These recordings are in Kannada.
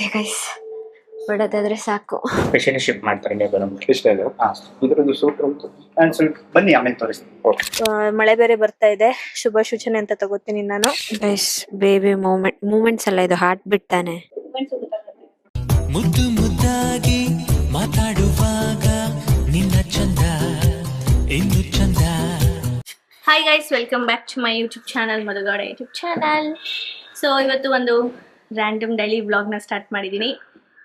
ಆಗಿದೆ ಗೈಸ್, ಬಿಡೋದಾದ್ರೆ ಸಾಕು. ಪೇಷಂಟ್ ಶಿಫ್ಟ್ ಮಾಡ್ತಾರೆ ಲೇಬರ್ ಇಷ್ಟ ಇದೆ. ಇದರದ್ದು ಸೂಟ್ ಉಂಟು ನಾನು ಸ್ವಲ್ಪ ಬನ್ನಿ ಆಮೇಲೆ ತೋರಿಸ್ತೀನಿ. ಓಕೆ. ಮಳೆ ಬೇರೆ ಬರ್ತಾ ಇದೆ, ಶುಭ ಸೂಚನೆ ಅಂತ ತಗೋತೀನಿ ನಾನು. ಗೈಸ್ ಬೇಬಿ ಮೂಮೆಂಟ್ಸ್ ಅಲ್ಲ ಇದು, ಹಾರ್ಟ್ ಬಿಟ್ಟಾನೆ. ಮುದ್ದು ಮುದ್ದಾಗಿ ಮಾತಾಡುವಾಗ ನಿನ್ನ ಚಂದ ಇನ್ನು ಚಂದ. Hi guys, welcome back to my YouTube channel, Madhugowda YouTube channel. So ಇವತ್ತು ಒಂದು ರ್ಯಾಂಡಮ್ ಡೈಲಿ ವ್ಲಾಗ್ನ ಸ್ಟಾರ್ಟ್ ಮಾಡಿದ್ದೀನಿ.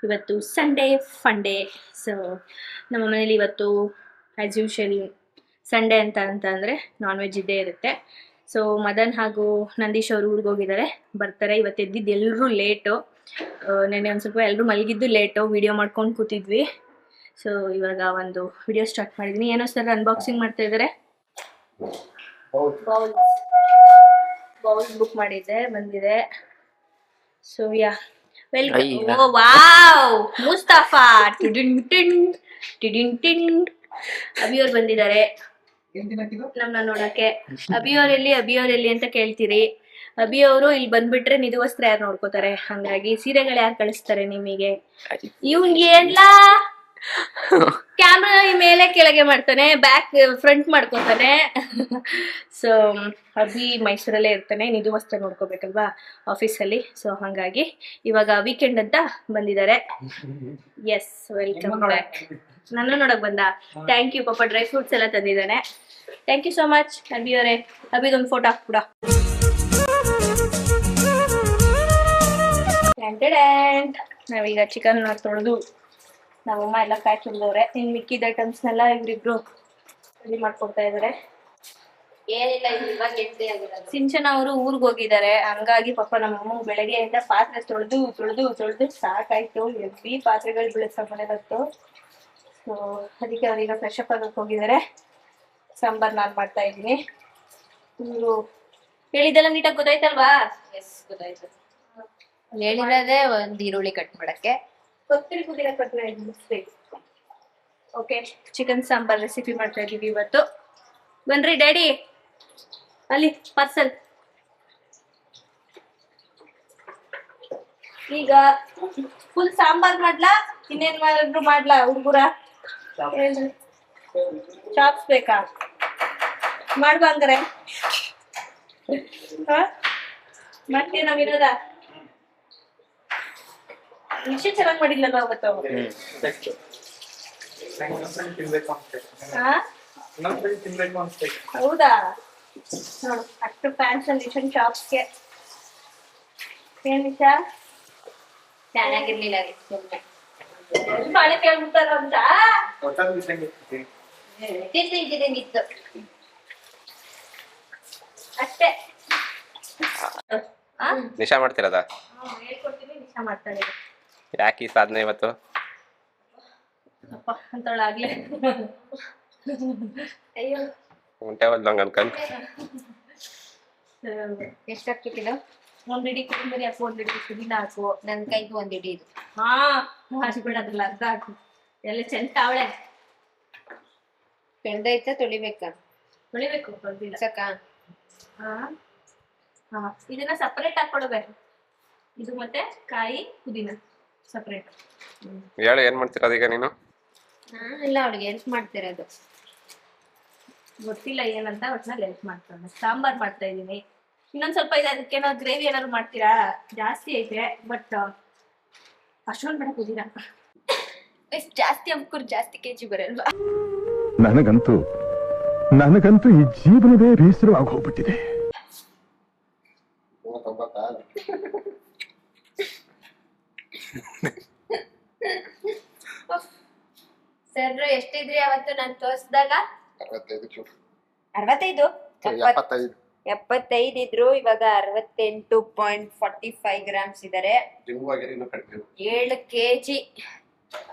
ಇವತ್ತು ಸಂಡೇ ಫನ್ ಡೇ. ಸೊ ನಮ್ಮ ಮನೇಲಿ ಇವತ್ತು ಆ್ಯಸ್ ಯೂಶಲಿ ಸಂಡೇ ಅಂತಂದರೆ ನಾನ್ ವೆಜ್ ಇದ್ದೇ ಇರುತ್ತೆ. ಸೊ ಮದನ್ ಹಾಗೂ ನಂದೀಶ್ ಅವರು ಊರಿಗೆ ಹೋಗಿದ್ದಾರೆ, ಬರ್ತಾರೆ. ಇವತ್ತು ಎದ್ದಿದ್ದು ಎಲ್ಲರೂ ಲೇಟು. ನೆನ್ನೆ ಒಂದು ಸ್ವಲ್ಪ ಎಲ್ಲರೂ ಮಲಗಿದ್ದು ಲೇಟು, ವಿಡಿಯೋ ಮಾಡ್ಕೊಂಡು ಕೂತಿದ್ವಿ. ಸೊ ಇವಾಗ ಒಂದು ವಿಡಿಯೋ ಸ್ಟಾರ್ಟ್ ಮಾಡಿದ್ದೀನಿ. ಏನೋ ಸರ್ ಅನ್ಬಾಕ್ಸಿಂಗ್ ಮಾಡ್ತಾ ಇದ್ದಾರೆ. ಬೌಲ್ ಬುಕ್ ಮಾಡಿದ್ದೆ, ಬಂದಿದೆ. So ya welcome. Oh wow, Mustafa ಟಿಡಿನ್ ಟಿನ್ ಟಿಡಿನ್ ಟಿನ್. ಅಭಿಯವ್ರು ಬಂದಿದ್ದಾರೆ ನಮ್ಮನ್ನ ನೋಡಕ್ಕೆ. ಅಭಿಯವ್ರೆಲ್ಲಿ ಅಂತ ಕೇಳ್ತೀರಿ. ಅಭಿಯವರು ಇಲ್ಲಿ ಬಂದ್ಬಿಟ್ರೆ ನಿಧು ವಸ್ತ್ರ ಯಾರು ನೋಡ್ಕೋತಾರೆ, ಹಂಗಾಗಿ ಸೀರೆಗಳು ಯಾರು ಕಳಿಸ್ತಾರೆ ನಿಮಗೆ? ಇವ್ನ್ಗೆ ಎಲ್ಲ ಕ್ಯಾಮ್ರಾ ಮೇಲೆ ಕೆಳಗೆ ಮಾಡ್ತಾನೆ, ಬ್ಯಾಕ್ ಫ್ರಂಟ್ ಮಾಡ್ಕೋತಾನೆ. ಸೊ ಅಭಿ ಮೈಸೂರಲ್ಲೇ ಇರ್ತಾನೆ, ನಿಧು ವಸ್ತ್ರ ನೋಡ್ಕೋಬೇಕಲ್ವಾ ಆಫೀಸಲ್ಲಿ. ಸೊ ಹಾಗಾಗಿ ಇವಾಗ ವೀಕೆಂಡ್ ಅಂತ ಬಂದಿದ್ದಾರೆ. Yes, welcome back. ನನ್ನ ನೋಡಕ್ ಬಂದ. ಥ್ಯಾಂಕ್ ಯು ಪಾಪ, ಡ್ರೈ ಫ್ರೂಟ್ಸ್ ಎಲ್ಲ ತಂದಿದ್ದಾನೆ. Thank you so much Abhi ಅವರೇ. ಅಭಿದೊಂದು ಫೋಟೋ ಹಾಕ್ಬಿಡ. ನಾವೀಗ ಚಿಕನ್ ತೊಳೆದು ನಮ್ಮಮ್ಮ ಎಲ್ಲ ಫ್ಯಾಟ್ ಹಿಡಿದವ್ರೆ. ಇನ್ನು ಮಿಕ್ಕಿದ ಐಟಮ್ಸ್ನೆಲ್ಲ ಇವರಿಬ್ರು ರೆಡಿ ಮಾಡ್ಕೊಡ್ತಾ ಇದಾರೆ. ಏನಿಲ್ಲ, ಸಿಂಚನ ಅವರು ಊರಿಗೆ ಹೋಗಿದ್ದಾರೆ, ಹಂಗಾಗಿ ಪಾಪ ನಮ್ಮಮ್ಮ ಬೆಳಗ್ಗೆಯಿಂದ ಪಾತ್ರೆ ತೊಳೆದು ಸಾಕಾಯ್ತು. ಎಲ್ಲಿ ಪಾತ್ರೆಗಳು ಬೀಳಿಸೋ ಮನೆ ಬಂತು. ಸೊ ಅದಕ್ಕೆ ಅವ್ರೀಗ ಫ್ರೆಶ್ ಅಪ್ ಆಗಕ್ಕೆ ಹೋಗಿದ್ದಾರೆ. ಸಾಂಬಾರ್ ನಾನು ಮಾಡ್ತಾ ಇದ್ದೀನಿ. ಇವರು ಹೇಳಿದ್ದೆಲ್ಲ ನೀಟಾಗಿ ಗೊತ್ತಾಯ್ತಲ್ವಾ? ಎಸ್, ಗೊತ್ತಾಯ್ತು. ಹೇಳಿರೋದೇ ಒಂದು ಈರುಳ್ಳಿ ಕಟ್ ಮಾಡಕ್ಕೆ. ಓಕೆ, ಚಿಕನ್ ಸಾಂಬಾರ್ ರೆಸಿಪಿ ಮಾಡ್ತಾ ಇದೀವಿ ಇವತ್ತು. ಬನ್ರಿ ಡ್ಯಾಡಿ, ಅಲ್ಲಿ ಪಾರ್ಸಲ್. ಈಗ ಫುಲ್ ಸಾಂಬಾರ್ ಮಾಡ್ಲಾ, ಇನ್ನೇನ್ ಮಾಡಿದ್ರು ಮಾಡ್ಲಾ? ಹುಡುಗರ ಚಾಪ್ಸ್ ಬೇಕಾ? ಮಾಡುವ ಹಂಗಾರೆ. ಮತ್ತೆ ನಾವ್ ಇರೋದ ವಿಷಯ ಚೆನ್ನಾಗಿ ಮಾಡಿಲ್ಲಲ್ಲ ಅವತ್ತು. ಹೌದಾ? ನೋಡು, ಅಷ್ಟು ಫ್ಯಾನ್ಸ್ ನಿಶನ್ ಶಾಪ್ಸ್ಗೆ. ಏನ್ ವಿಷಯ? ಚೆನ್ನಾಗಿರ್ಲಿಲ್ಲ, ಬಾಳೆ ಕೇಳ್ಬಿಡ್ತಾರ ಅಂತ ಇತ್ತು ಅಷ್ಟೇ. ನಿಶಾ ಮಾಡ್ತಿರದ? ಹೇಳ್ಕೊಡ್ತೀನಿ, ನಿಶಾ ಮಾಡ್ತಾಳೆ. ಯಾಕೆ ಈ ಸಾಧನೆ ಇವತ್ತು? ಅಪ್ಪ ಅಂತವಳಾಗ್ಲೇ ಅಯ್ಯೋ ಉಂಟೆ ಹೋದ್ಲಂಗ ಅನ್ಕೊಂಡ್. ಎಷ್ಟು ಹಾಕ್ಬೇಕಿಲ್ಲ? ಒಂದ್ ಇಡೀ ಕುಟುಂಬರಿ ಹಾಕು, ಒಂದ್ ಇಡೀ ಪುದೀನ ಹಾಕು. ನನ್ ಕೈಗೆ ಒಂದ್ ಇಡೀ ಇದು. ಹಾ ಹಾಕ್ಬಿಡ, ಅದ್ರಲ್ಲ ಅರ್ಧ ಹಾಕು. ಎಲ್ಲ ಚೆಂದ ಅವಳೆ ಬೆಳ್ದೈತ ತೊಳಿಬೇಕಾ? ತೊಳಿಬೇಕು, ಬಂದಿಲ್ಲ ಸಾಕ? ಹಾ ಹಾ, ಇದನ್ನ ಸಪರೇಟ್ ಹಾಕೊಳ್ಬೇಕು. ಇದು ಮತ್ತೆ ಕಾಯಿ ಪುದೀನ ಸಪರೇಟ್. ಹೇಳು, ಏನ್ ಮಾಡ್ತಿರೋದು ಈಗ ನೀನು? ಇಲ್ಲ, ಅವ್ಳಿಗೆ ಹೆಲ್ಪ್ ಮಾಡ್ತಿರೋದು. ಗೊತ್ತಿಲ್ಲ ಏನಂತ, ಒಟ್ನಲ್ಲಿ ಹೆಲ್ಪ್ ಮಾಡ್ತಾನೆ. ಸಾಂಬಾರ್ ಮಾಡ್ತಾ ಇದೀನಿ. ಇನ್ನೊಂದ್ ಸ್ವಲ್ಪ ಇದೆ, ಅದಕ್ಕೇನೋ ಗ್ರೇವಿ ಏನಾದ್ರು ಮಾಡ್ತೀರಾ? ಜಾಸ್ತಿ ಐತೆ, ಬಟ್ ಅಷ್ಟೊಂದು ಬೇಡ ಪುದೀನ. ಜಾಸ್ತಿ ಅಮ್ಕೂರ್ ಜಾಸ್ತಿ ಕೆಜಿ ಬರಲ್ವಾ? ನನಗಂತೂ ಈ ಜೀವನವೇ ಬೇಸರವಾಗಿ ಹೋಗ್ಬಿಟ್ಟಿದೆ. ಸರ್ ಎಷ್ಟಿದ್ರಿ ಅವತ್ತು ನಾನು ತೋರ್ಸ್ದಾಗ? 75 ಇದ್ರು, ಇವಾಗ 68.45 ಗ್ರಾಮ್ಸ್ ಇದಾರೆ. 7 kg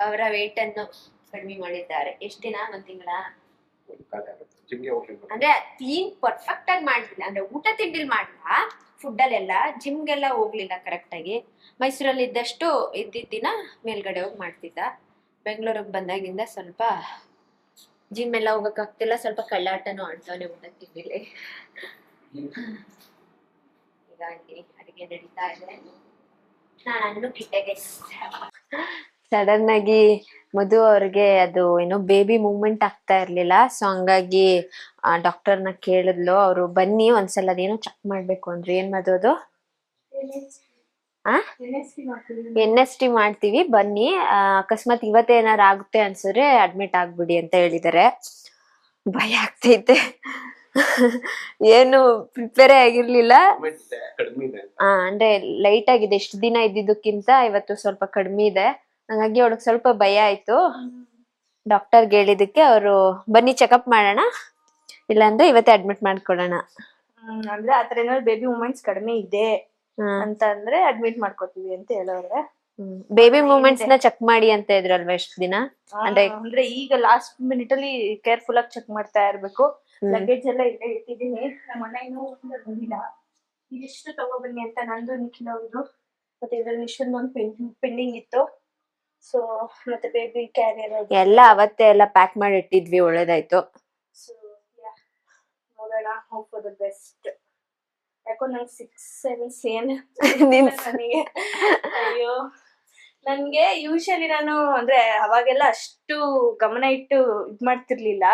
ಅವರ ವೇಟ್ ಅನ್ನು ಕಡಿಮೆ ಮಾಡಿದ್ದಾರೆ. ಎಷ್ಟು ದಿನ? 1 ತಿಂಗಳ? ಅಂದ್ರೆ ಕ್ಲೀನ್ ಪರ್ಫೆಕ್ಟ್ ಆಗಿ ಮಾಡ್ಲಿಲ್ಲ, ಅಂದ್ರೆ ಊಟ ತಿಂಡಿಲ್ ಮಾಡಿಲ್ಲ, ಫುಡ್ ಅಲ್ಲೆಲ್ಲ ಜಿಮ್ಗೆಲ್ಲ ಹೋಗ್ಲಿಲ್ಲ ಕರೆಕ್ಟ್ ಆಗಿ. ಮೈಸೂರಲ್ಲಿ ಇದ್ದಷ್ಟು ಇದ್ದಿದ್ದ ದಿನ ಮೇಲ್ಗಡೆ ಹೋಗಿ ಮಾಡ್ತಿದ್ದ. ಬೆಂಗಳೂರಿಗೆ ಬಂದಾಗಿಂದ ಸ್ವಲ್ಪ ಜಿಮ್ ಎಲ್ಲ ಹೋಗಕ್ ಆಗ್ತಿಲ್ಲ, ಸ್ವಲ್ಪ ಕಳ್ಳಾಟನೂ ಆಡ್ತಾವನೆ ಊಟ ತಿಂಡಿಲಿ. ಹೀಗಾಗಿ ಅಡಿಗೆ ನಡೀತಾ ಇದೆ. ನಾನು ಕಿಟ್ಟೆ ಗೈಸ್. ಸಡನ್ ಆಗಿ ಮಧು ಅವ್ರಿಗೆ ಅದು ಏನೋ ಬೇಬಿ ಮೂವ್ಮೆಂಟ್ ಆಗ್ತಾ ಇರ್ಲಿಲ್ಲ, ಸೊ ಹಂಗಾಗಿ ಡಾಕ್ಟರ್ನ ಕೇಳಿದ್ಲು. ಅವರು ಬನ್ನಿ ಒಂದ್ಸಲ ಅದೇನೋ ಚೆಕ್ ಮಾಡ್ಬೇಕು ಅಂದ್ರೆ ಏನ್ ಮಧು ಅದು NST ಮಾಡ್ತೀವಿ ಬನ್ನಿ, ಅಕಸ್ಮಾತ್ ಇವತ್ತೇನಾರು ಆಗುತ್ತೆ ಅನ್ಸಿದ್ರೆ ಅಡ್ಮಿಟ್ ಆಗ್ಬಿಡಿ ಅಂತ ಹೇಳಿದಾರೆ. ಭಯ ಆಗ್ತೈತೆ. ಏನು ಪ್ರಿಪೇರೇ ಆಗಿರ್ಲಿಲ್ಲ. ಅಂದ್ರೆ ಲೈಟ್ ಆಗಿದೆ, ಎಷ್ಟು ದಿನ ಇದ್ದಿದ್ದಕ್ಕಿಂತ ಇವತ್ತು ಸ್ವಲ್ಪ ಕಡಿಮೆ ಇದೆ, ಹಾಗಾಗಿ ಅವಳಿಗೆ ಸ್ವಲ್ಪ ಭಯ ಆಯ್ತು. ಡಾಕ್ಟರ್ಗೆ ಹೇಳಿದಕ್ಕೆ ಅವರು ಬನ್ನಿ ಚೆಕಪ್ ಮಾಡೋಣ, ಇಲ್ಲಾಂದ್ರೆ ಇವತ್ತೇ ಅಡ್ಮಿಟ್ ಮಾಡ್ಕೊಡೋಣ. ಅಂದ್ರೆ ಆತರ ಏನಾದ್ರು ಬೇಬಿ ಮೂಮೆಂಟ್ಸ್ ಕಡಿಮೆ ಇದೆ ಅಂತ ಅಂದ್ರೆ ಅಡ್ಮಿಟ್ ಮಾಡ್ಕೋತೀವಿ ಅಂತ ಹೇಳೋರೆ. ಬೇಬಿ ಮೂಮೆಂಟ್ಸ್ ನ ಚೆಕ್ ಮಾಡಿ ಅಂತ ಇದ್ರಲ್ವಾ ಎಷ್ಟು ದಿನ? ಅಂದ್ರೆ ಈಗ ಲಾಸ್ಟ್ ಮಿನಿಟ್ ಅಲ್ಲಿ ಕೇರ್ಫುಲ್ ಆಗಿ ಚೆಕ್ ಮಾಡ್ತಾ ಇರ್ಬೇಕು. ಲಗೇಜ್ ಎಲ್ಲ ಇಲ್ಲೇ ಇಟ್ಟಿದ್ದೀನಿ. ನಮ್ಮ ಅಣ್ಣ ಇನ್ನೂ ಬಂದಿಲ್ಲ, ಇದಿಷ್ಟು ತಗೋಬನ್ನಿ ಅಂತ ನಂದು ನಿಖಿಲ್ ಅವ್ರದ್ದು. ಮತ್ತೆ ಇದ್ರಲ್ಲಿ ಇಷ್ಟೊಂದು ಪೆಂಡಿಂಗ್ ಇತ್ತು. ಸೊ ಮತ್ತೆ ಬೇಬಿ ಕ್ಯಾರಿಯರ್ ಎಲ್ಲ ಅವತ್ತೇ ಎಲ್ಲ ಪ್ಯಾಕ್ ಮಾಡಿ ಇಟ್ಟಿದ್ವಿ, ಒಳ್ಳೇದಾಯ್ತು. ಸೊ ನೋಡೋಣ, ಹೋಪ್ ಫಾರ್ ದ ಬೆಸ್ಟ್. ಯಾಕೋ ನಂಗೆ 6-7 ಸೇನ್ ನನಗೆ. ಅಯ್ಯೋ, ನನ್ಗೆ ಯೂಶಲಿ ನಾನು ಅಂದ್ರೆ ಅವಾಗೆಲ್ಲ ಅಷ್ಟು ಗಮನ ಇಟ್ಟು ಇದ್ ಮಾಡ್ತಿರ್ಲಿಲ್ಲ,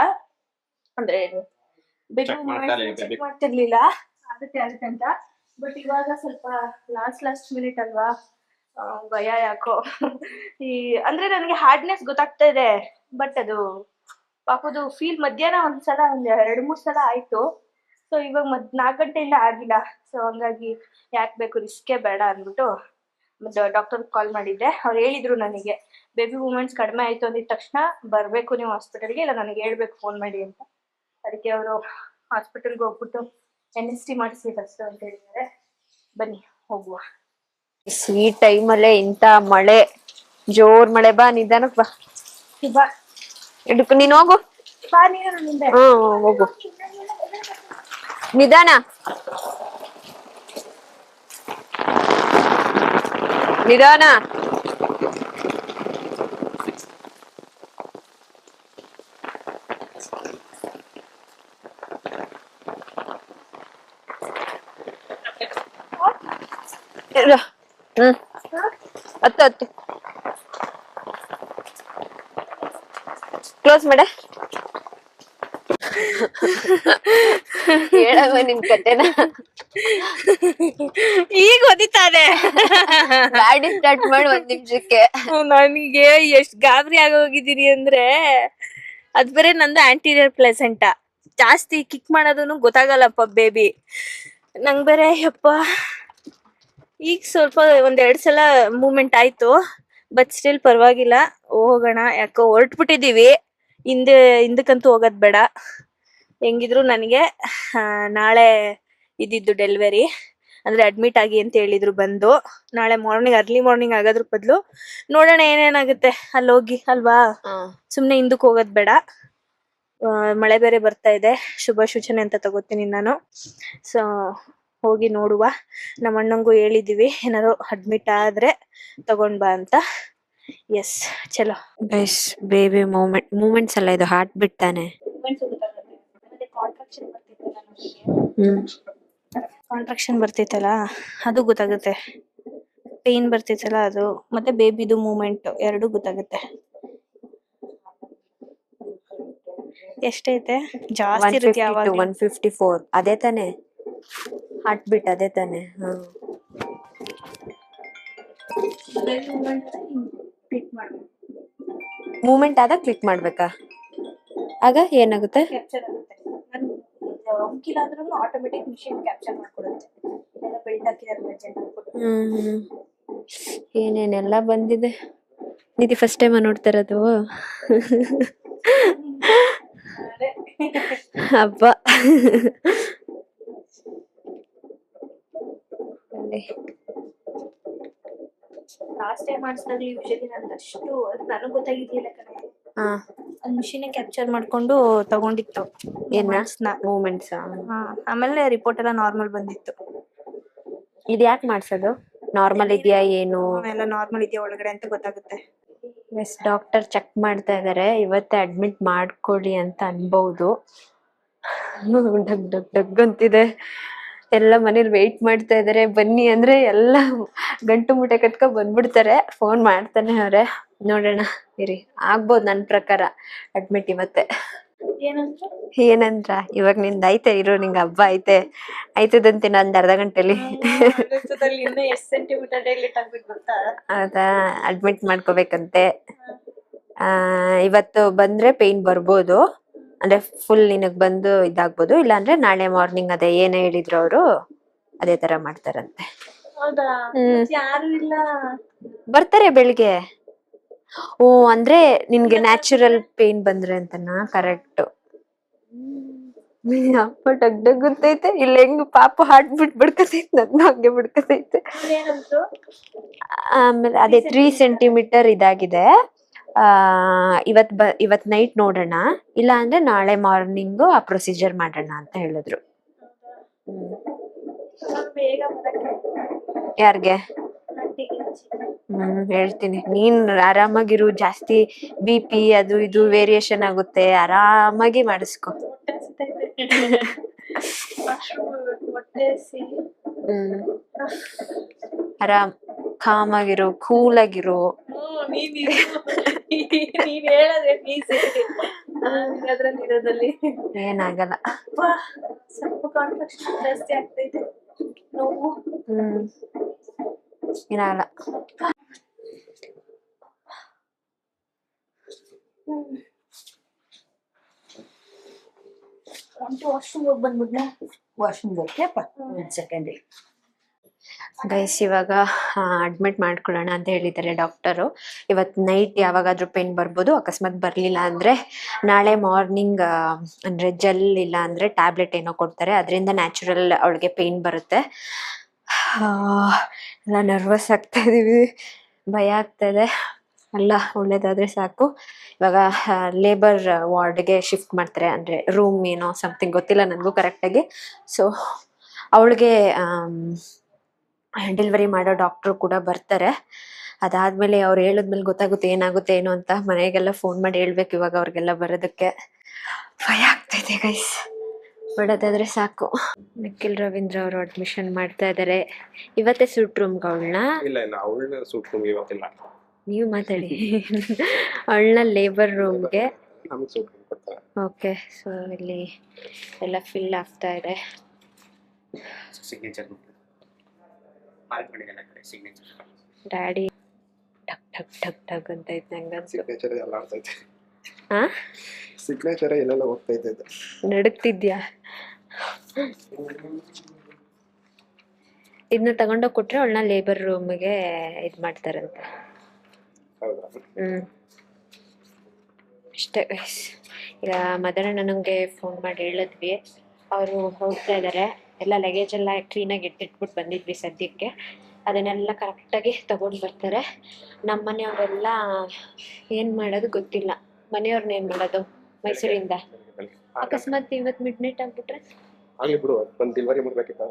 ಅಂದ್ರೆ ಚೆಕ್ ಮಾಡ್ತಿರ್ಲಿಲ್ಲ ಆಗುತ್ತೆ ಅಂತ. ಬಟ್ ಇವಾಗ ಸ್ವಲ್ಪ ಲಾಸ್ಟ್ ಮಿನಿಟ್ ಅಲ್ವಾ, ಭಯ ಯಾಕೋ. ಅಂದ್ರೆ ನನಗೆ ಹಾರ್ಡ್ನೆಸ್ ಗೊತ್ತಾಗ್ತಾ ಇದೆ, ಬಟ್ ಅದು ಪಾಪದು ಫೀಲ್ ಮಧ್ಯಾಹ್ನ ಒಂದ್ 2-3 ಸಲ ಆಯ್ತು. ಸೊ ಇವಾಗ 4 ಗಂಟೆಯಿಂದ ಆಗಿಲ್ಲ. ಸೊ ಹಂಗಾಗಿ ಯಾಕೆ ಬೇಕು, ರಿಸ್ಕೇ ಬೇಡ ಅಂದ್ಬಿಟ್ಟು ಮತ್ತೆ ಡಾಕ್ಟರ್ ಕಾಲ್ ಮಾಡಿದ್ದೆ. ಅವ್ರು ಹೇಳಿದ್ರು ನನಗೆ ಬೇಬಿ ಮೂಮೆಂಟ್ಸ್ ಕಡಿಮೆ ಆಯ್ತು ಅಂದಿದ ತಕ್ಷಣ ಬರ್ಬೇಕು ನೀವು ಹಾಸ್ಪಿಟಲ್ಗೆ, ಇಲ್ಲ ನನಗೆ ಹೇಳ್ಬೇಕು ಫೋನ್ ಮಾಡಿ ಅಂತ. ಅದಕ್ಕೆ ಅವರು ಹಾಸ್ಪಿಟಲ್ಗೆ ಹೋಗ್ಬಿಟ್ಟು NST ಮಾಡಿಸಿ ಫಸ್ಟ್ ಅಂತ ಹೇಳಿದ್ದಾರೆ. ಬನ್ನಿ ಹೋಗುವ. ಈ ಟೈಮಲ್ಲೇ ಇಂತ ಮಳೆ, ಜೋರ್ ಮಳೆ. ಬಾ ನಿಧಾನಕ್ ಬಾ, ಇಡಕ್ ನೀನ್ ಹೋಗು. ಹೋಗು ನಿಧಾನ ನಿಧಾನ. ಹತ್ತು ಕ್ಲೋಸ್ ಮಾಡ. ಹೇಳವ ನಿನ್ ಕತೆನ. ಈಗ ಓದಿತಾನೆ ಗಾಡಿ ಸ್ಟಾರ್ಟ್ ಮಾಡಿ 1 ನಿಮಿಷಕ್ಕೆ. ನನಗೆ ಎಷ್ಟ್ ಗಾಬರಿ ಆಗೋಗಿದ್ದೀನಿ ಅಂದ್ರೆ, ಅದ್ ಬೇರೆ ನಂದು ಆಂಟೀರಿಯರ್ ಪ್ಲೆಸೆಂಟ, ಜಾಸ್ತಿ ಕಿಕ್ ಮಾಡೋದನ್ನು ಗೊತ್ತಾಗಲ್ಲಪ್ಪ ಬೇಬಿ. ನಂಗ್ ಬೇರೆ ಯಪ್ಪ ಈಗ ಸ್ವಲ್ಪ 1-2 ಸಲ ಮೂವ್ಮೆಂಟ್ ಆಯ್ತು, ಬಟ್ ಸ್ಟಿಲ್ ಪರವಾಗಿಲ್ಲ. ಹೋಗೋಣ, ಯಾಕೋ ಹೊರಟ್ಬಿಟ್ಟಿದೀವಿ. ಹಿಂದಕ್ಕಂತೂ ಹೋಗೋದ್ ಬೇಡ. ಹೆಂಗಿದ್ರು ನನಗೆ ನಾಳೆ ಇದ್ದಿದ್ದು ಡೆಲಿವರಿ, ಅಂದ್ರೆ ಅಡ್ಮಿಟ್ ಆಗಿ ಅಂತ ಹೇಳಿದ್ರು. ಬಂದು ನಾಳೆ ಅರ್ಲಿ ಮಾರ್ನಿಂಗ್ ಆಗೋದ್ರ ಬದಲು ನೋಡೋಣ ಏನೇನಾಗುತ್ತೆ ಅಲ್ಲಿ ಹೋಗಿ, ಅಲ್ವಾ? ಸುಮ್ನೆ ಹಿಂದಕ್ಕೆ ಹೋಗೋದ್ ಬೇಡ. ಮಳೆ ಬೇರೆ ಬರ್ತಾ ಇದೆ, ಶುಭ ಸೂಚನೆ ಅಂತ ತಗೋತೀನಿ ನಾನು. ಸೊ ಹೋಗಿ ನೋಡುವ. ನಮ್ಮ ಅಣ್ಣಂಗೂ ಹೇಳಿದೀವಿ ಏನಾದ್ರು ಅಡ್ಮಿಟ್ ಆದ್ರೆ ತಗೊಂಡ್ ಬಾ ಅಂತ. ಎಸ್ ಚಲೋ ಗೈಸ್, ಬೇಬಿ ಮೂಮೆಂಟ್ಸ್ ಅಲ್ಲ ಇದು, ಹಾರ್ಟ್ ಬಿಟ್ ತಾನೆ. ಕಾಂಟ್ರಾಕ್ಷನ್ ಬರ್ತಿತ್ತಲ್ಲ ಅದು ಗೊತ್ತಾಗುತ್ತೆ, ಪೇನ್ ಬರ್ತಿತ್ತಲ್ಲ ಅದು, ಮತ್ತೆ ಬೇಬಿದು ಮೂಮೆಂಟ್ ಎರಡು ಗೊತ್ತಾಗುತ್ತೆ. ಎಷ್ಟೈತೆ? ಜಾಸ್ತಿ ಇರುತ್ತೆ. 154 ಅದೇ ತಾನೆ ಹಾರ್ಟ್ ಬಿಟ್, ಅದೇ ತಾನೆ. ಮೂಮೆಂಟ್ ಆದಾಗ ಕ್ಲಿಕ್ ಮಾಡ್ಬೇಕಾ? ಆಗ ಏನಾಗುತ್ತೆ? ಕ್ಯಾಪ್ಚರ್ ಆಗುತ್ತೆ. ಅಂಕಿಲ್ ಆದ್ರೂ ಆಟೋಮೆಟಿಕ್ ಮಿಷಿನ್ ಕ್ಯಾಪ್ಚರ್ ಮಾಡ್ಕೊಡುತ್ತೆ. ಎಲ್ಲ ಬೆಲ್ಟ್ ಹಾಕಿದಾರೆ ಜನ. ಏನೇನೆಲ್ಲ ಬಂದಿದೆ. ನಿಧಿ ಫಸ್ಟ್ ಟೈಮ್ ನೋಡ್ತಾ ಇರೋದು. ಹಬ್ಬ. ಲಾಸ್ಟ್ ಟೈಮ್ ಮಾಡಿಸಿದಾಗ ಯೂಶಲಿ ನಂದು ಅಷ್ಟು ನನಗೆ ಗೊತ್ತಾಗಿದ್ದಿಲ್ಲ ಕಣೆ. ಅದ್ ಮಿಷಿನ್ ಕ್ಯಾಪ್ಚರ್ ಮಾಡ್ಕೊಂಡು ತಗೊಂಡಿತ್ತು ಮೂಮೆಂಟ್ಸ್. ಆಮೇಲೆ ರಿಪೋರ್ಟ್ ಎಲ್ಲ ನಾರ್ಮಲ್ ಬಂದಿತ್ತು. ಇದು ಯಾಕೆ ಮಾಡ್ಸೋದು? ನಾರ್ಮಲ್ ಇದೆಯಾ ಏನು? ಎಲ್ಲ ನಾರ್ಮಲ್ ಇದೆಯಾ ಒಳಗಡೆ ಅಂತ ಗೊತ್ತಾಗುತ್ತೆ. ಎಸ್, ಡಾಕ್ಟರ್ ಚೆಕ್ ಮಾಡ್ತಾ ಇದಾರೆ. ಇವತ್ತೇ ಅಡ್ಮಿಟ್ ಮಾಡ್ಕೊಳ್ಳಿ ಅಂತ ಅನ್ಬಹುದು. ಡಗ್ ಡಗ್ ಡಗ್ ಡಗ್ ಅಂತಿದೆ. ಎಲ್ಲ ಮನೇಲಿ ವೆಯ್ಟ್ ಮಾಡ್ತಾ ಇದಾರೆ ಬನ್ನಿ ಅಂದ್ರೆ ಎಲ್ಲ ಗಂಟು ಮೂಟೆ ಕಟ್ಕೊ ಬಂದ್ಬಿಡ್ತಾರೆ. ಫೋನ್ ಮಾಡ್ತಾನೆ ಅವ್ರೆ, ನೋಡೋಣ ಇರಿ. ಆಗ್ಬೋದು ನನ್ ಪ್ರಕಾರ ಅಡ್ಮಿಟ್ ಇವತ್ತೆ. ಏನಂದ್ರ ಇವಾಗ ನಿಂದ ಐತೆ ಇರೋ, ನಿಂಗ ಹಬ್ಬ ಐತೆ ಆಯ್ತದಂತೆ ಒಂದ್ ಅರ್ಧ ಗಂಟೆಲಿ. ಹೌದಾ, ಅಡ್ಮಿಟ್ ಮಾಡ್ಕೋಬೇಕಂತೆ. ಇವತ್ತು ಬಂದ್ರೆ ಪೇನ್ ಬರ್ಬೋದು, ಅಂದ್ರೆ ಫುಲ್ ನಿನಗ್ ಬಂದು ಇದಾಗ್ಬೋದು, ಇಲ್ಲಾಂದ್ರೆ ನಾಳೆ ಮಾರ್ನಿಂಗ್ ಅದೇ ಏನ್ ಹೇಳಿದ್ರು ಅವರು ಅದೇ ತರ ಮಾಡ್ತಾರಂತೆ. ಬರ್ತಾರೆ ಬೆಳಿಗ್ಗೆ. ಓ ಅಂದ್ರೆ ನಿನ್ಗೆ ನ್ಯಾಚುರಲ್ ಪೇನ್ ಬಂದ್ರೆ ಅಂತನಾ? ಕರೆಕ್ಟ್. ಅಪ್ಪ ಡಗ್ ಡಗ್ ಅಂತೈತೆ ಇಲ್ಲ, ಹೆಂಗ್ ಪಾಪ ಹಾರ್ಟ್ ಬಡ್ಕತೈತೆ, ನನ್ನ ಹಂಗೆ ಬಡ್ಕತೈತೆ. ಆಮೇಲೆ ಅದೇ 3 ಸೆಂಟಿಮೀಟರ್ ಇದಾಗಿದೆ. ಇವತ್ ನೈಟ್ ನೋಡೋಣ, ಇಲ್ಲ ಅಂದ್ರೆ ನಾಳೆ ಮಾರ್ನಿಂಗ್ ಆ ಪ್ರೊಸೀಜರ್ ಮಾಡೋಣ ಅಂತ ಹೇಳಿದ್ರು. ಯಾರ್ಗೆ? ಹೇಳ್ತೀನಿ, ನೀನ್ ಆರಾಮಾಗಿರು. ಜಾಸ್ತಿ BP ಅದು ಇದು ವೇರಿಯೇಷನ್ ಆಗುತ್ತೆ, ಆರಾಮಾಗಿ ಮಾಡಿಸ್ಕೊ. ಆರಾಮ್ ಕಾಮ್ ಆಗಿರು, ಕೂಲ್ ಆಗಿರು. ಏನಾಗಲ್ಲ. ಸ್ವಲ್ಪ ಕಾನ್ಫೆಕ್ಷನ್ ಜಾಸ್ತಿ ಆಗ್ತೈತೆ, ನೋವು. ಏನಾಗಲ್ಲ. ವಾಶ್ರೂಮ್ ಹೋಗಿ ಬಂದ್ಬಿಡ್ನಾ? ವಾಶ್ರೂಮ್ ಹೋಗ್ಯಪ್ಪ, ಒಂದ್ ಸೆಕೆಂಡ್. ಗೈಸ್ ಇವಾಗ ಅಡ್ಮಿಟ್ ಮಾಡ್ಕೊಳ್ಳೋಣ ಅಂತ ಹೇಳಿದ್ದಾರೆ ಡಾಕ್ಟರು. ಇವತ್ ನೈಟ್ ಯಾವಾಗಾದ್ರೂ ಪೇನ್ ಬರ್ಬೋದು, ಅಕಸ್ಮಾತ್ ಬರ್ಲಿಲ್ಲ ಅಂದ್ರೆ ನಾಳೆ ಮಾರ್ನಿಂಗ್ ಅಂದ್ರೆ ಜೆಲ್ ಇಲ್ಲ ಅಂದ್ರೆ ಟ್ಯಾಬ್ಲೆಟ್ ಏನೋ ಕೊಡ್ತಾರೆ, ಅದರಿಂದ ನ್ಯಾಚುರಲ್ ಅವಳಿಗೆ ಪೇನ್ ಬರುತ್ತೆ. ಎಲ್ಲ ನರ್ವಸ್ ಆಗ್ತಾ ಇದೀವಿ, ಭಯ ಆಗ್ತಾ ಇದೆ. ಎಲ್ಲ ಒಳ್ಳೇದಾದ್ರೆ ಸಾಕು. ಇವಾಗ ಲೇಬರ್ ವಾರ್ಡ್ಗೆ ಶಿಫ್ಟ್ ಮಾಡ್ತಾರೆ, ಅಂದ್ರೆ ರೂಮ್ ಏನೋ ಸಮಥಿಂಗ್ ಗೊತ್ತಿಲ್ಲ ನನಗೂ ಕರೆಕ್ಟಾಗಿ. ಸೊ ಅವಳಿಗೆ ಡೆಲಿವರಿ ಮಾಡೋ ಡಾಕ್ಟ್ರು ಕೂಡ ಬರ್ತಾರೆ. ಅದಾದ್ಮೇಲೆ ಅವ್ರು ಹೇಳಿದ್ಮೇಲೆ ಗೊತ್ತಾಗುತ್ತೆ ಏನಾಗುತ್ತೆ ಏನು ಅಂತ. ಮನೆಗೆಲ್ಲ ಫೋನ್ ಮಾಡಿ ಹೇಳ್ಬೇಕು ಇವಾಗ ಅವ್ರಿಗೆಲ್ಲ ಬರೋದಕ್ಕೆ. ಭಯ ಆಗ್ತೈತೆ ಗೈಸ್, ಬಿಡೋದಾದ್ರೆ ಸಾಕು. ನಿಖಿಲ್ ರವೀಂದ್ರ ಅವರು ಅಡ್ಮಿಷನ್ ಮಾಡ್ತಾ ಇದಾರೆ. ಇವತ್ತೇ ಸೂಟ್ ರೂಮ್ಗೆ ಅವಳನ್ನ? ಇಲ್ಲ ಇಲ್ಲ, ಅವಳ ಸೂಟ್ ರೂಮ್ ಇವತ್ತಿಲ್ಲ. ನೀವು ಮಾತಾಡಿ. ಅವಳನ್ನ ಲೇಬರ್ ರೂಮ್ಗೆ. ನಮ್ಗೆ ಸೂಟ್ ರೂಮ್ ಕೊಡ್ತಾರೆ. ಓಕೆ, ಸೊ ಇಲ್ಲಿ ಎಲ್ಲ ಫಿಲ್ ಆಗ್ತಾ ಇದೆ. ಸಿಗ್ನೇಚರ್ ಸಿಗ್ನೇಚರ್ ಡ್ಯಾಡಿ ಟಕ್ ಟಕ್ ಟಕ್ ಟಕ್ ಅಂತ ಐತೆ ನಂಗೆ. ಸಿಗ್ನೇಚರ್ ಎಲ್ಲ ಆಗ್ತೈತೆ. ಹಾ, ಸಿಗ್ನೇಚರ್ ಎಲ್ಲೆಲ್ಲ ಹೋಗ್ತೈತೆ. ನಡುಕ್ತಿದ್ಯಾ? ಇದನ್ನ ತಗೊಂಡೋಗಿ ಕೊಟ್ರೆ ಅವಳನ್ನ ಲೇಬರ್ ರೂಮ್ಗೆ ಇದ್ ಮಾಡ್ತಾರಂತೆ. ಅಷ್ಟೇ ಗೈಸ್. ಈಗ ಮದರಣ್ಣ ನನಗೆ ಫೋನ್ ಮಾಡಿ ಹೇಳಿದ್ವಿ, ಅವರು ಹೋಗ್ತಾ ಇದ್ದಾರೆ. ಎಲ್ಲ ಲಗೇಜ್ ಎಲ್ಲ ಕ್ಲೀನಾಗಿ ಇಟ್ಬಿಟ್ಟು ಬಂದಿದ್ವಿ ಸದ್ಯಕ್ಕೆ. ಅದನ್ನೆಲ್ಲ ಕರೆಕ್ಟಾಗಿ ತಗೊಂಡು ಬರ್ತಾರೆ. ನಮ್ಮ ಮನೆಯವರೆಲ್ಲ ಏನು ಮಾಡೋದು ಗೊತ್ತಿಲ್ಲ. ಮನೆಯವ್ರನ್ನ ಏನು ಮಾಡೋದು ಮೈಸೂರಿಂದ? ಅಕಸ್ಮಾತ್ ಇವತ್ತು ಮಿಡ್ ನೈಟ್ ಆಗ್ಬಿಟ್ರೆ? ಆಗ್ಲಿ ಬಿಡು, ಒಂದು ಡೆಲಿವರಿ ಮಾಡ್ಬೇಕಿತ್ತು.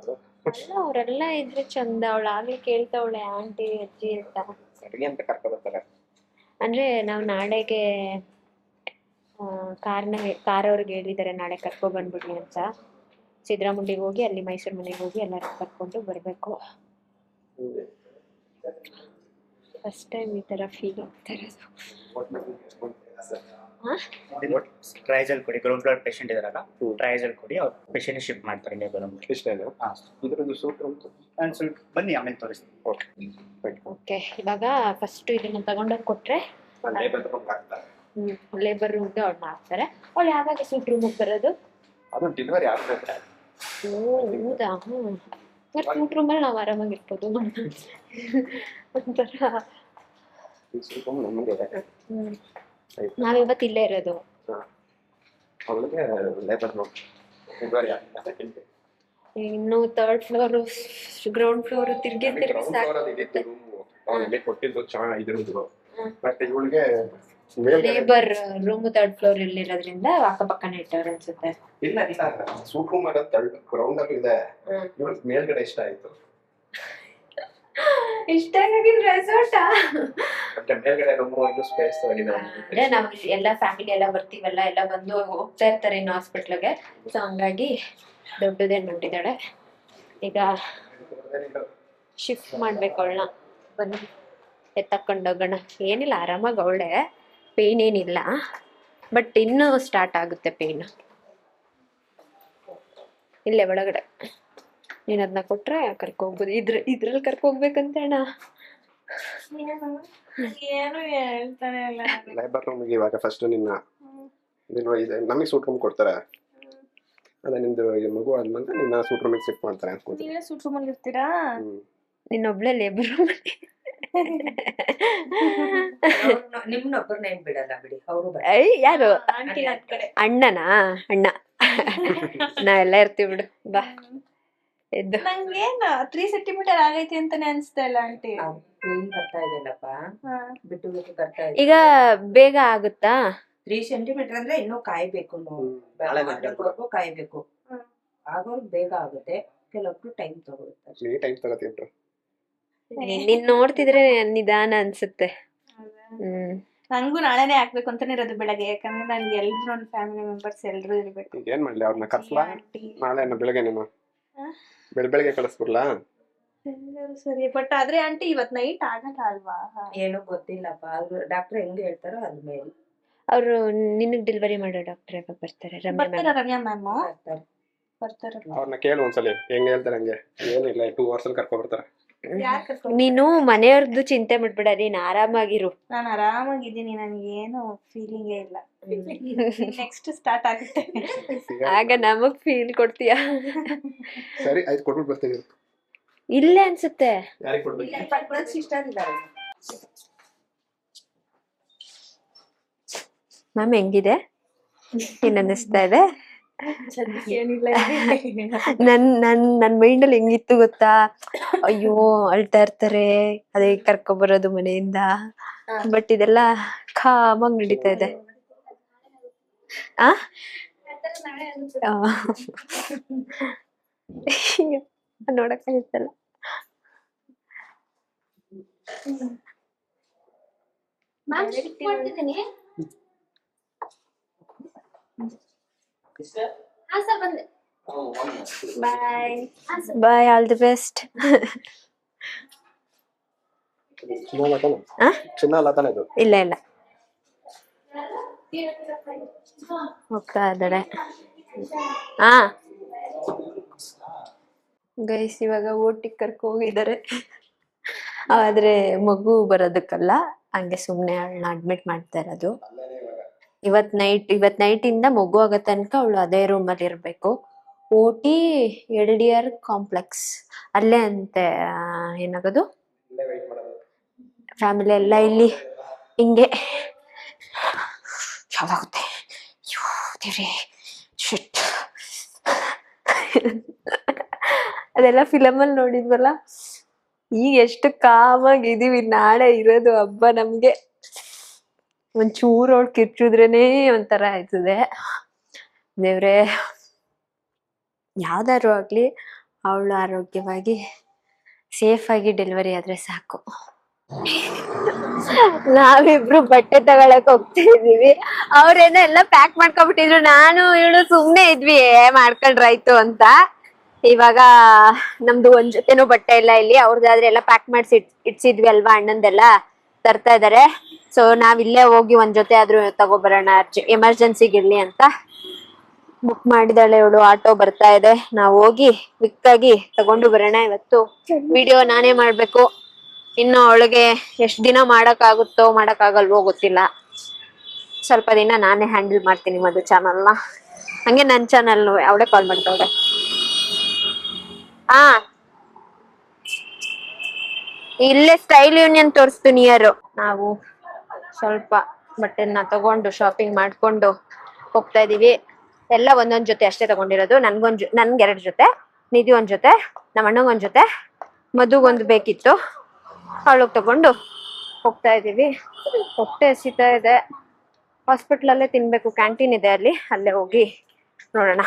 ಅಲ್ಲ, ಅವರೆಲ್ಲ ಇದ್ರೆ ಚಂದ. ಅವಳು ಆಗ್ಲಿ ಕೇಳ್ತಾವಳೆ ಆಂಟಿ ಅಜ್ಜಿ ಅಂತ. ಸರಿ ಅಂತ ಕರ್ಕೊಬರ್ತಾರೆ. ಅಂದ್ರೆ ನಾವು ನಾಳೆಗೆ ಕಾರ್ ಅವ್ರಿಗೆ ಹೇಳಿದ್ದಾರೆ ನಾಳೆ ಕರ್ಕೊ ಬಂದ್ಬಿಡ್ಲಿ ಅಂತ. ಸಿದ್ದರಾಮುಂಡಿಗೆ ಹೋಗಿ ಅಲ್ಲಿ ಮೈಸೂರು ಮನೆಗೆ ಹೋಗಿ ಎಲ್ಲರೂ ಕರ್ಕೊಂಡು ಬರಬೇಕು. ಫಸ್ಟ್ ಟೈಮ್ ಈ ತರ ಫೀಲ್ ಆಗ್ತಾ ಇರೋದು. ಟ್ರೈಜಲ್ ಕೊಡಿ, ಗ್ರೌಂಡ್ ಫ್ಲೋರ್ ಪೇಷಂಟ್ ಇದಾರಲ್ಲ, ಟ್ರೈಜಲ್ ಕೊಡಿ, ಅವ್ರು ಪೇಷಂಟ್ ಶಿಫ್ಟ್ ಮಾಡ್ತಾರೆ ಲೇಬರ್ ರೂಮ್. ಕೃಷ್ಣನು ಇದ್ರದ್ದು ಸೂಟ್ ರೂಮ್ ಸ್ವಲ್ಪ ಬನ್ನಿ, ಆಮೇಲೆ ತೋರಿಸ್ತೀನಿ. ಓಕೆ, ಇವಾಗ ಫಸ್ಟ್ ಇದನ್ನ ತಗೊಂಡೋಗಿ ಕೊಟ್ರೆ ಲೇಬರ್ ರೂಮ್ಗೆ ಅವ್ಳನ್ನ ಹಾಕ್ತಾರೆ. ಅವಳು ಯಾವಾಗ ಸೂಟ್ ರೂಮಿಗೆ ಬರೋದು? ಅದು ಡೆಲಿವರಿ ಆಗ್ತದೆ. ಓ ಹೌದಾ? ಸೂಟ್ ರೂಮಲ್ಲಿ ನಾವು ಆರಾಮಾಗಿರ್ಬೋದು. ಒಂಥರ ನಾವಿವತ್ತು ಇಲ್ಲೇ ಇರೋದು. ಅವಳಿಗೆ ಲೇಬರ್ ರೂಮ್ ಇನ್ನು 3rd ಫ್ಲೋರ್ ಗ್ರೌಂಡ್ ಫ್ಲೋರ್ ತಿರ್ಗಿ ಕೊಟ್ಟಿದ್ದು ಚೆನ್ನಾಗಿ ಇದ್ರದ್ದು. ಮತ್ತೆ ಇವಳಿಗೆ ಲೇಬರ್ ರೂಮ್ 3rd ಫ್ಲೋರ್ ಇಲ್ಲಿರೋದ್ರಿಂದ ಅಕ್ಕಪಕ್ಕನೇ ಇಟ್ಟವ್ರು ಅನ್ಸುತ್ತೆ. ಇಲ್ಲ ಇಲ್ಲ, ಸೂಟ್ ರೂಮ್ ಮಾಡೋದು 3rd ಗ್ರೌಂಡ್ ಅಲ್ಲಿ ಇದೆ. ಇವಳಿಗೆ ಮೇಲ್ಗಡೆ ಇಷ್ಟ ಆಯ್ತು. ಇಷ್ಟ ಆಗಿದ್ ರೆಸಾರ್ಟಾ? ಮತ್ತೆ ಮೇಲ್ಗಡೆ ರೂಮ್ ಇನ್ನೂ ಸ್ಪೇಸ್ ಆಗಿದೆ. ಅಂದ್ರೆ ನಾವು ಎಲ್ಲ ಫ್ಯಾಮಿಲಿ ಎಲ್ಲ ಬರ್ತೀವಲ್ಲ, ಎಲ್ಲ ಬಂದು ಹೋಗ್ತಾ ಇರ್ತಾರೆ ಇನ್ನು ಹಾಸ್ಪಿಟ್ಲಿಗೆ. ಸೊ ಹಂಗಾಗಿ ದೊಡ್ಡದೇ ನೋಡಿದಾಳೆ. ಈಗ ಶಿಫ್ಟ್ ಮಾಡ್ಬೇಕು ಅವಳನ್ನ. ಬನ್ನಿ ಎತ್ತಕೊಂಡೋಗೋಣ. ಏನಿಲ್ಲ, ಆರಾಮಾಗಿ ಅವಳೆ, ಪೇಯ್ನ್ ಏನಿಲ್ಲ, ಬಟ್ ಇನ್ನೂ ಸ್ಟಾರ್ಟ್ ಆಗುತ್ತೆ ಪೇಯ್ನ್. ಇಲ್ಲೇ ಒಳಗಡೆ ನೀನ್ ಅದನ್ನ ಕೊಟ್ರೆ ಕರ್ಕೋಗ್ಬೋದು. ಇದ್ರಲ್ಲಿ ಕರ್ಕೋಗ್ಬೇಕಂತ ಅಣ್ಣ. ಏನು ಹೇಳ್ತಾನೆ ಇಲ್ಲ. ಲೇಬರ್ ರೂಮ್ಗೆ ಇವಾಗ ಫಸ್ಟ್ ನಮಗೆ ಸೂಟ್ ರೂಮ್ ಕೊಡ್ತಾರೆ. ಅದೇ ನಿಮ್ದು ಮಗು ಆದ್ಮೇಲೆ ನಿನ್ನ ಸೂಟ್ ರೂಮಿಗೆ ಶಿಫ್ಟ್ ಮಾಡ್ತಾರೆ ಅನ್ಕೋತೀನಿ. ನೀವೇ ಸೂಟ್ ರೂಮಲ್ಲಿ ಇರ್ತೀರಾ? ನಿನ್ನೊಬ್ಳೆ ಲೇಬರ್ ರೂಮಲ್ಲಿ. ನಿಮ್ನೊಬ್ಬರನ್ನ ಏನ್ ಬಿಡಲ್ಲ ಬಿಡಿ, ಅವರು ಯಾರು? ಆಂಟಿ ನನ್ ಕಡೆ. ಅಣ್ಣನಾ? ಅಣ್ಣ. ನಾವೆಲ್ಲ ಇರ್ತೀವಿ ಬಿಡು, ಬಾ ಎದ್ದು. ನಂಗೇನ್ 3 ಸೆಂಟಿಮೀಟರ್ ಆಗೈತಿ ಅಂತಾನೆ ಅನ್ಸ್ತಾ ಇಲ್ಲ ಆಂಟಿ. ನೀನ್ ಬರ್ತಾ ಇದೆಯಲ್ಲಪ್ಪ, ಬಿಟ್ಟು ಬಿಟ್ಟು ಬರ್ತಾ ಇದೆ. ಈಗ ಬೇಗ ಆಗುತ್ತಾ? 3 ಸೆಂಟಿಮೀಟರ್ ಅಂದ್ರೆ ಇನ್ನೂ ಕಾಯ್ಬೇಕು, ನಾವು ಕಾಯ್ಬೇಕು. ಆಗೋರು ಬೇಗ ಆಗುತ್ತೆ, ಕೆಲವೊಬ್ರು ಟೈಮ್ ತಗೊಳುತ್ತೆ. ಟೈಮ್ ತಗೋತೀವಿ. ನೀನ್ ನೋಡ್ತಿದ್ರೆ ನಿಧಾನ ಅನ್ಸುತ್ತೆ. ನಂಗೂ ನಾಳೆನೆ ಹಾಕ್ಬೇಕು ಅಂತಾನೆ ಇರೋದು ಬೆಳಗ್ಗೆ, ಯಾಕಂದ್ರೆ ನನ್ಗೆ ಎಲ್ರು ನನ್ನ ಫ್ಯಾಮಿಲಿ ಮೆಂಬರ್ಸ್ ಎಲ್ರು ಇರ್ಬೇಕು. ಏನ್ ಮಾಡ್ಲಿ, ಅವ್ರನ್ನ ಕರ್ಸ್ಲಾ? ನಾಳೆ ಬೆಳಗ್ಗೆ ನೀನು ಬೆಳಗ್ಗೆ ಕಳಿಸ್ಬಿಡ್ಲಾ? ಸರಿ, ಬಟ್ ಆದ್ರೆ ಆಂಟಿ ಇವತ್ ನೈಟ್ ಆಗಲ್ಲ ಅಲ್ವಾ? ಏನು ಗೊತ್ತಿಲ್ಲಪ್ಪ, ಡಾಕ್ಟರ್ ಹೆಂಗ್ ಹೇಳ್ತಾರೋ ಅದ್ಮೇಲೆ. ಅವ್ರು ನಿನಗ್ ಡೆಲಿವರಿ ಮಾಡೋ ಡಾಕ್ಟರ್ ಯಾವಾಗ ಬರ್ತಾರೆ? ರಮ್ಯಾ ಮ್ಯಾಮ್ ಬರ್ತಾರೆ. ಅವ್ರನ್ನ ಕೇಳು ಒಂದ್ಸಲಿ ಹೆಂಗ್ ಹೇಳ್ತಾರೆ ಹಂಗೆ. ಏನಿಲ್ಲ, 2 hours ಅಲ್ಲಿ ಕರ್ಕೊ ಬರ್ತಾರೆ. ನೀನು ಮನೆಯವ್ರದ್ದು ಚಿಂತೆ ಮಾಡ್ಬೇಡ, ನೀನ್ ಆರಾಮಾಗಿರು. ನಾನು ಆರಾಮಾಗಿದ್ದೀನಿ, ನನ್ಗೇನು ಫೀಲಿಂಗೇ ಇಲ್ಲ. ನೆಕ್ಸ್ಟ್ ಸ್ಟಾರ್ಟ್ ಆಗುತ್ತೆ, ಆಗ ನಮಗ್ ಫೀಲ್ ಕೊಡ್ತೀಯ. ಸರಿ ಆಯ್ತು, ಕೊಟ್ಬಿಟ್ಟು ಬರ್ತೀನಿ. ಇಲ್ಲೇ ಅನ್ಸುತ್ತೆ. ಯಾರಿಗೆ ಕೊಡ್ಬೇಕು? ಮ್ಯಾಮ್ ಹೆಂಗಿದೆ? ಏನ್ ಅನ್ನಿಸ್ತಾ ಇದೆ? ನನ್ ಮೈಂಡ್ ಅಲ್ಲಿ ಹೆಂಗಿತ್ತು ಗೊತ್ತಾ? ಅಯ್ಯೋ ಅಳ್ತಾ ಇರ್ತಾರೆ, ಅದೇ ಕರ್ಕೊಬರೋದು ಮನೆಯಿಂದ, ಬಟ್ ಇದೆಲ್ಲ ಕಾಮಾಗಿ ನಡೀತಾ ಇದೆ. ನೋಡಕ್ ಆಯ್ತಲ್ಲ. ಬಾಯ್, ಆಲ್ ದಿ ಬೆಸ್ಟ್. ಚಿನ್ನ ಅಲ್ಲ ತಾನೆ ಇದು? ಇಲ್ಲ ಇಲ್ಲ, ಹೋಗ್ತಾ ಇದ್ದಾಳೆ. ಗೈಸ್ ಇವಾಗ ಓಟಿಗೆ ಕರ್ಕೊ ಹೋಗಿದ್ದಾರೆ, ಆದ್ರೆ ಮಗು ಬರೋದಕ್ಕಲ್ಲ, ಹಂಗೆ ಸುಮ್ನೆ ಅವಳನ್ನ ಅಡ್ಮಿಟ್ ಮಾಡ್ತಾ ಇರೋದು. ಇವತ್ ನೈಟ್ ಇಂದ ಮಗು ಆಗೋ ತನಕ ಅವಳು ಅದೇ ರೂಮಲ್ಲಿ ಇರ್ಬೇಕು. ಓಟಿ LDR ಕಾಂಪ್ಲೆಕ್ಸ್ ಅಲ್ಲೇ ಅಂತೆ. ಏನಾಗೋದು, ಫ್ಯಾಮಿಲಿ ಎಲ್ಲ ಇಲ್ಲಿ ಹಿಂಗೆ ಚೆನ್ನಾಗುತ್ತೆ. ಅದೆಲ್ಲ ಫಿಲಮಲ್ಲಿ ನೋಡಿದ್ವಲ್ಲ. ಈಗ ಎಷ್ಟು ಕಾಮಾಗಿದೀವಿ, ನಾಳೆ ಇರೋದು ಹಬ್ಬ ನಮ್ಗೆ. ಒಂಚೂರು ಅವಳು ಕಿರ್ಚುದ್ರೇನೆ ಒಂಥರ ಆಯ್ತದೆ. ದೇವ್ರೆ, ಯಾವ್ದಾದ್ರು ಆಗ್ಲಿ ಅವಳು ಆರೋಗ್ಯವಾಗಿ ಸೇಫ್ ಆಗಿ ಡೆಲಿವರಿ ಆದ್ರೆ ಸಾಕು. ನಾವಿಬ್ರು ಬಟ್ಟೆ ತಗೊಳಕ್ ಹೋಗ್ತಾ ಇದೀವಿ. ಅವ್ರೇನೋ ಎಲ್ಲ ಪ್ಯಾಕ್ ಮಾಡ್ಕೊಬಿಟ್ಟಿದ್ರು, ನಾನು ಇವಳು ಸುಮ್ನೆ ಇದ್ವಿ ಮಾಡ್ಕೊಂಡ್ರಾಯ್ತು ಅಂತ. ಇವಾಗ ನಮ್ದು ಒಂದ್ ಜೊತೆನೂ ಬಟ್ಟೆ ಇಲ್ಲ ಇಲ್ಲಿ, ಅವ್ರದ್ದಾದ್ರೆ ಎಲ್ಲ ಪ್ಯಾಕ್ ಮಾಡಿಸಿ ಇಡ್ಸಿದ್ವಿ ಅಲ್ವಾ, ಅಣ್ಣಂದೆಲ್ಲ ತರ್ತಾ ಇದಾರೆ. ಸೊ ನಾವ್ ಇಲ್ಲೇ ಹೋಗಿ ಒಂದ್ ಜೊತೆ ಆದ್ರೂ ತಗೋಬರೋಣ, ಎಮರ್ಜೆನ್ಸಿಗಿರ್ಲಿ ಅಂತ ಬುಕ್ ಮಾಡಿದಾಳೆ ಇವಳು. ಆಟೋ ಬರ್ತಾ ಇದೆ, ನಾವ್ ಹೋಗಿ ಕ್ವಿಕ್ ಆಗಿ ತಗೊಂಡು ಬರೋಣ. ಇವತ್ತು ವಿಡಿಯೋ ನಾನೇ ಮಾಡ್ಬೇಕು. ಇನ್ನು ಅವಳಿಗೆ ಎಷ್ಟ್ ದಿನ ಮಾಡಕ್ ಆಗಲ್ವೋ ಗೊತ್ತಿಲ್ಲ. ಸ್ವಲ್ಪ ದಿನ ನಾನೇ ಹ್ಯಾಂಡಲ್ ಮಾಡ್ತೀನಿ ಮಧು ಚಾನಲ್ನ. ಹಂಗೆ ನನ್ ಚಾನಲ್ ಅವಳೇ ಕಾಲ್ ಮಾಡ್ತಾಳೆ. ಇಲ್ಲೇ ಸ್ಟೈಲ್ ಯೂನಿಯನ್ ತೋರಿಸ್ತು ನಿಯರ್. ನಾವು ಸ್ವಲ್ಪ ಬಟ್ಟೆನ ತಗೊಂಡು ಶಾಪಿಂಗ್ ಮಾಡ್ಕೊಂಡು ಹೋಗ್ತಾ ಇದೀವಿ. ಎಲ್ಲ ಒಂದೊಂದ್ ಜೊತೆ ಅಷ್ಟೇ ತಗೊಂಡಿರೋದು. ನನ್ಗೆ 2 ಜೊತೆ, ನಿಧಿ ಒಂದ್ ಜೊತೆ, ನಮ್ಮ ಅಣ್ಣಂಗ್ ಒಂದ್ ಜೊತೆ, ಮಧುಗೊಂದು ಬೇಕಿತ್ತು, ಅವಳಿಗೆ ತಗೊಂಡು ಹೋಗ್ತಾ ಇದೀವಿ. ಹೊಟ್ಟೆ ಹಸಿತಾ ಇದೆ. ಹಾಸ್ಪಿಟ್ಲಲ್ಲೇ ತಿನ್ಬೇಕು, ಕ್ಯಾಂಟೀನ್ ಇದೆ ಅಲ್ಲಿ, ಅಲ್ಲೇ ಹೋಗಿ ನೋಡೋಣ.